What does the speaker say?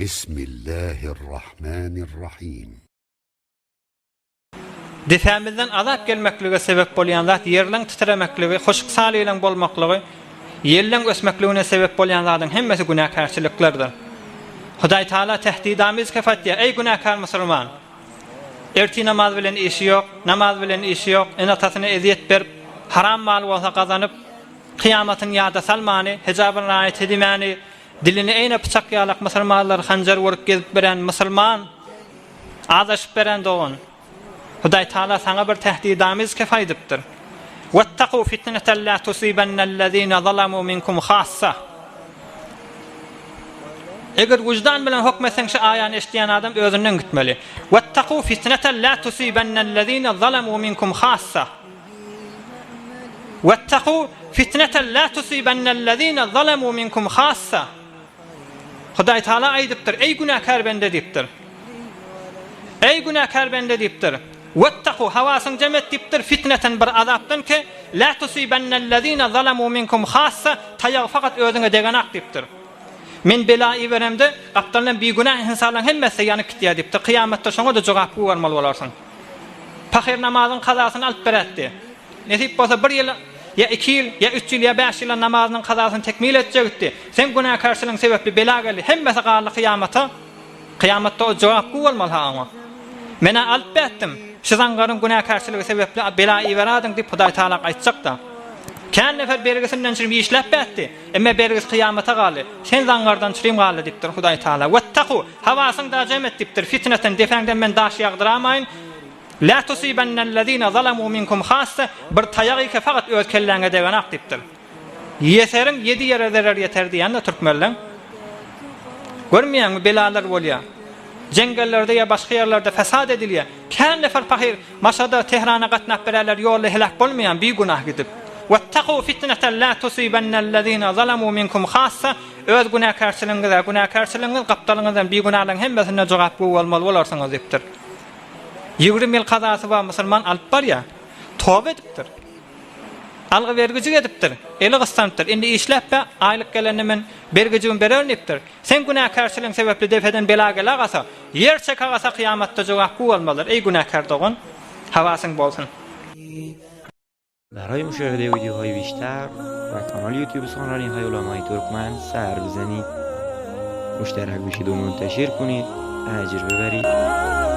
بسم الله الرحمن الرحيم. Defamizden azap gelmeklige sebep bolýan zat yerleň titremekligi, hoşuk salylan bolmaklygy, yerleň ösmekligine sebep bolýan zatyň hemmesi günahkarçylyklardyr. Hudaý Taala tehdidamiz kefatdiýär: "Ey günahkar musulman, erti namaz bilen işi ýok, namaz bilen işi ýok, enatasyna eziyet berip, haram mal bolsa gazanyp, kıyamatyň ýada salmany, hijabyny raýat edimani, dilini eýne pyçak ýalak musulmanlar hanjar worup gezip beren musulman, azaşyp beren dogan. Hudaý Taala sana bir tehdidamiz kefaýdypdyr. Wattaqu fitnatan la tusibannallazina zalamu minkum khassa. Eger wujdan bilen hukmeseň şu aýany eşdiýän adam özünden gitmeli. Wattaqu fitnatan la tusibannallazina zalamu minkum khassa. Wattaqu fitnatan la tusibannallazina zalamu minkum khassa. Hudaý Taala aýdypdyr: "Ey günahkar bende" diýipdir. "Ey günahkar bende" diýipdir. Wattaqu hawasyň jemet diýipdir fitneten bir azapdan ki la tusibannallazina zalamu minkum khassa, taýag fakat özüňe degenak diýipdir. Men bela iweremde gapdalan bir günah insanlaryň hemmesi ýanyk gitýär diýipdir. Kıyamatda şoňa da jogap bermeli bolarsyň. Pahir namazyň kazasyny alyp beretdi. Nesip bolsa 1 ýyl ya 2 ýyl ya 3 ýyl ya 5 ýyl namazynyň kazasyny tekmil etjekdi. Sen günahkarçylygyň sebäpli bela geldi. Hemmesi galy kıyamatda o jogap bermeli haňa. Mena alyp betdim. Şu zangarın günahkarçylygy sebäpli bela iweradyň diýip Hudaý Taala aýtjak da. Kän nefer bergisinden çyrym işläp betdi. Emme bergis kıyamata galy. Sen zangardan çyrym galy diýipdir Hudaý Taala. Wattaqu hawasyň da jemet diýipdir. Fitneten defäňden men daş ýagdyramaýyn. La tusibannallazina zalamu minkum khassa. Bir taýagy ke fakat öz kelläňe degenak diýipdir. Ýeteriň 7 ýere zarar ýeter diýende türkmenler. Görmeýärmi belalar bolýar. Jengellerde ya başga ýerlerde fesad edilýär. Kän nefer pahir maşada Tehrana gatnap bererler ýolda helak bolmaýan bir günah gidip. Wattaqu fitnatan la tusibannallazina zalamu minkum khassa. Öz günahkarçylygyňyz gapdalyňyzdan bir günahlyň hemmesine jogap bolmaly bolarsyňyz diýipdir. 20 ýyl kazasy bar musulman alyp barýar. Toba edipdir. Algy bergiji edipdir. Eli gystandypdyr. Indi işläp be aýlyk gelende men bergijim berernipdir. Sen günahkarçylygyň sebäpli defeden bela gelagasa, ýer çekagasa kıyamatda jogap bolmalydyr. Ey günahkar dogan, hawasyň bolsun. برای مشاهده ویدیوهای بیشتر و کانال یوتیوب سخنرانی های علمای ترکمن سر بزنید، مشترک بشید و منتشر کنید، اجر ببرید.